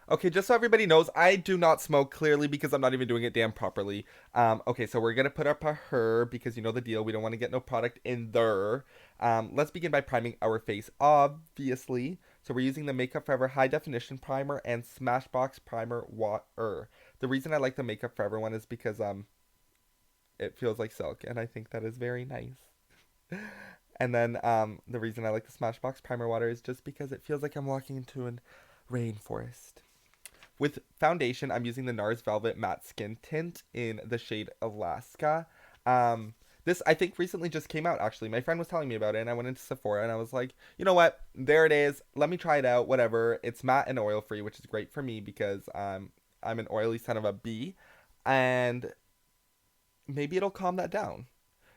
Okay, just so everybody knows, I do not smoke clearly because I'm not even doing it damn properly. Okay, so we're gonna put up a her because you know the deal. We don't want to get no product in there. Let's begin by priming our face, obviously. So we're using the Makeup Forever High Definition Primer and Smashbox Primer Water. The reason I like the Makeup Forever one is because it feels like silk, and I think that is very nice. And then the reason I like the Smashbox Primer Water is just because it feels like I'm walking into a rainforest. With foundation, I'm using the Nars Velvet Matte Skin Tint in the shade Alaska. Um, this, I think, recently just came out, actually. My friend was telling me about it, and I went into Sephora, and I was like, you know what? There it is. Let me try it out, whatever. It's matte and oil-free, which is great for me because I'm an oily son of a bee, and maybe it'll calm that down.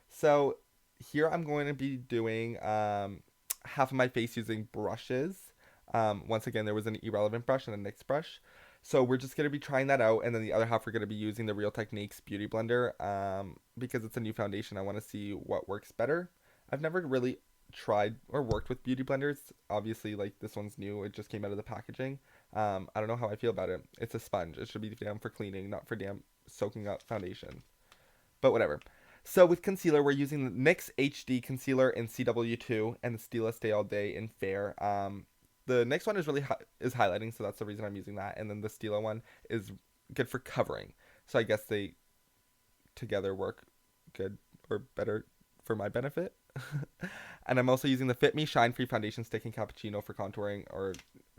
So here I'm going to be doing half of my face using brushes. Once again, there was an irrelevant brush and a NYX brush. So we're just going to be trying that out. And then the other half, we're going to be using the Real Techniques Beauty Blender because it's a new foundation. I want to see what works better. I've never really tried or worked with beauty blenders. Obviously, like this one's new. It just came out of the packaging. I don't know how I feel about it. It's a sponge. It should be damn for cleaning, not for damn soaking up foundation. But whatever. So with concealer, we're using the NYX HD Concealer in CW2 and the Stila Stay All Day in Fair. The NYX one is really is highlighting, so that's the reason I'm using that. And then the Stila one is good for covering. So I guess they together work good or better for my benefit. And I'm also using the Fit Me Shine Free Foundation Stick in Cappuccino for contouring or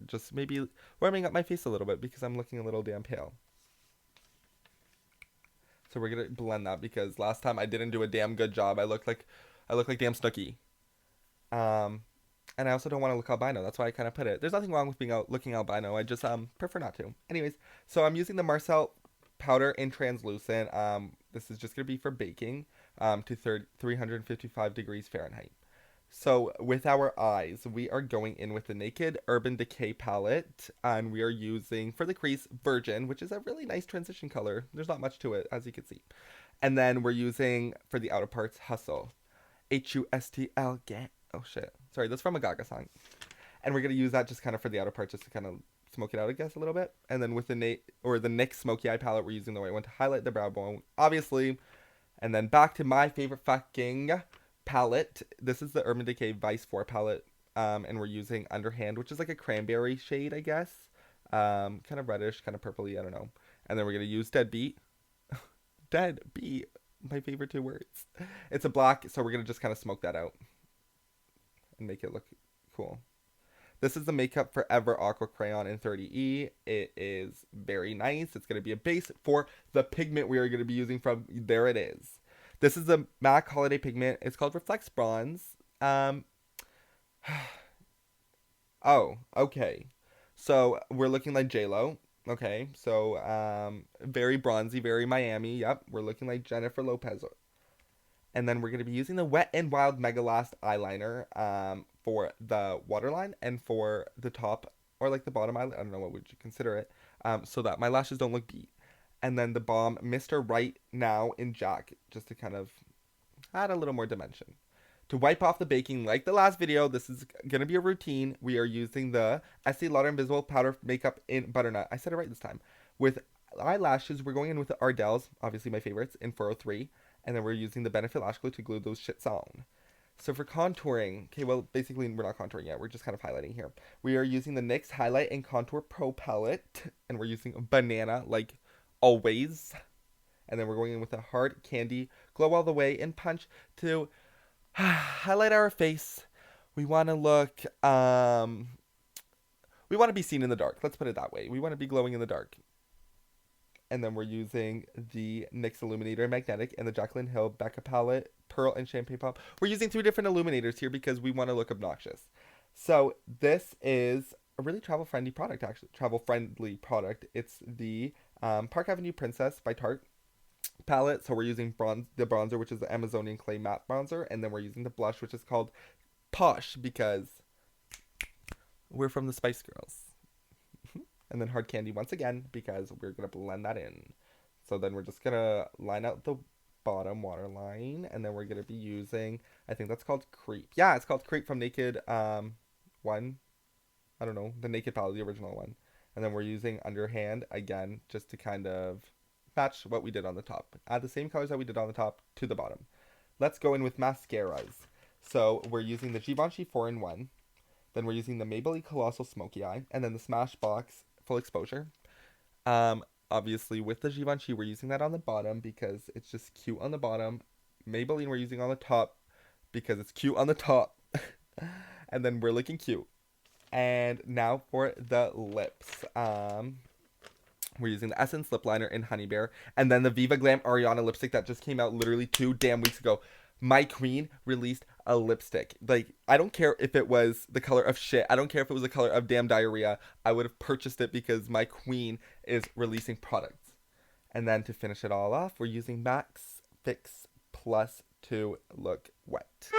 just maybe warming up my face a little bit because I'm looking a little damn pale. So we're gonna blend that because last time I didn't do a damn good job. I look like damn Snooki. Um, and I also don't want to look albino. That's why I kind of put it. There's nothing wrong with being out looking albino. I just prefer not to. Anyways, so I'm using the Marcell powder in translucent. This is just gonna be for baking. To 355 degrees Fahrenheit. So with our eyes, we are going in with the Naked Urban Decay palette, and we are using for the crease Virgin, which is a really nice transition color. There's not much to it, as you can see. And then we're using for the outer parts Hustle, Hustl. Get oh shit, sorry, that's from a Gaga song. And we're gonna use that just kind of for the outer parts, just to kind of smoke it out, I guess, a little bit. And then with the the NYX Smokey Eye Palette, we're using the white one to highlight the brow bone, obviously. And then back to my favorite fucking palette. This is the Urban Decay Vice 4 palette. And we're using Underhand, which is like a cranberry shade, I guess. Kind of reddish, kind of purpley, I don't know. And then we're going to use Deadbeat. Deadbeat, my favorite two words. It's a black, so we're going to just kind of smoke that out and make it look cool. This is the Makeup Forever Aqua Crayon in 30E. It is very nice. It's going to be a base for the pigment we are going to be using from, there it is. This is the MAC Holiday Pigment. It's called Reflex Bronze. Oh, okay. So we're looking like J-Lo. Okay, so very bronzy, very Miami. Yep, we're looking like Jennifer Lopez. And then we're going to be using the Wet n Wild Megalast eyeliner for the waterline and for the top or like the bottom eyelid. I don't know what would you consider it. So that my lashes don't look beat. And then the Balm Mr Write now in Jack just to kind of add a little more dimension. To wipe off the baking like the last video, this is going to be a routine. We are using the Estee Lauder Invisible Powder Makeup in Butternut. I said it right this time. With eyelashes, we're going in with the Ardell's, obviously my favorites, in 403. And then we're using the Benefit Lash Glue to glue those shits on. So for contouring, okay, well, basically we're not contouring yet. We're just kind of highlighting here. We are using the NYX Highlight and Contour Pro Palette. And we're using Banana, like always. And then we're going in with a Hard Candy Glow All the Way in Punch to highlight our face. We want to look, we want to be seen in the dark. Let's put it that way. We want to be glowing in the dark. And then we're using the NYX Illuminator Magnetic and the Jaclyn Hill Becca Palette, Pearl, and Champagne Pop. We're using 3 different illuminators here because we want to look obnoxious. So this is a really travel-friendly product, actually. Travel-friendly product. It's the Park Avenue Princess by Tarte palette. So we're using the bronzer, which is the Amazonian Clay Matte Bronzer. And then we're using the blush, which is called Posh because we're from the Spice Girls. And then Hard Candy once again because we're going to blend that in. So then we're just going to line out the bottom waterline. And then we're going to be using, I think that's called Creep. Yeah, it's called Creep from Naked one. I don't know, the Naked palette, the original one. And then we're using underhand again, just to kind of match what we did on the top. Add the same colors that we did on the top to the bottom. Let's go in with mascaras. So we're using the Givenchy 4-in-1. Then we're using the Maybelline Colossal Smokey Eye. And then the Smashbox Full Exposure. Obviously, with the Givenchy, we're using that on the bottom because it's just cute on the bottom. Maybelline, we're using on the top because it's cute on the top. And then we're looking cute. And now for the lips. We're using the Essence Lip Liner in Honey Bear. And then the Viva Glam Ariana lipstick that just came out literally 2 damn weeks ago. My queen released a lipstick. Like, I don't care if it was the color of shit. I don't care if it was the color of damn diarrhea. I would have purchased it because my queen is releasing products. And then to finish it all off, we're using Max Fix Plus to look wet.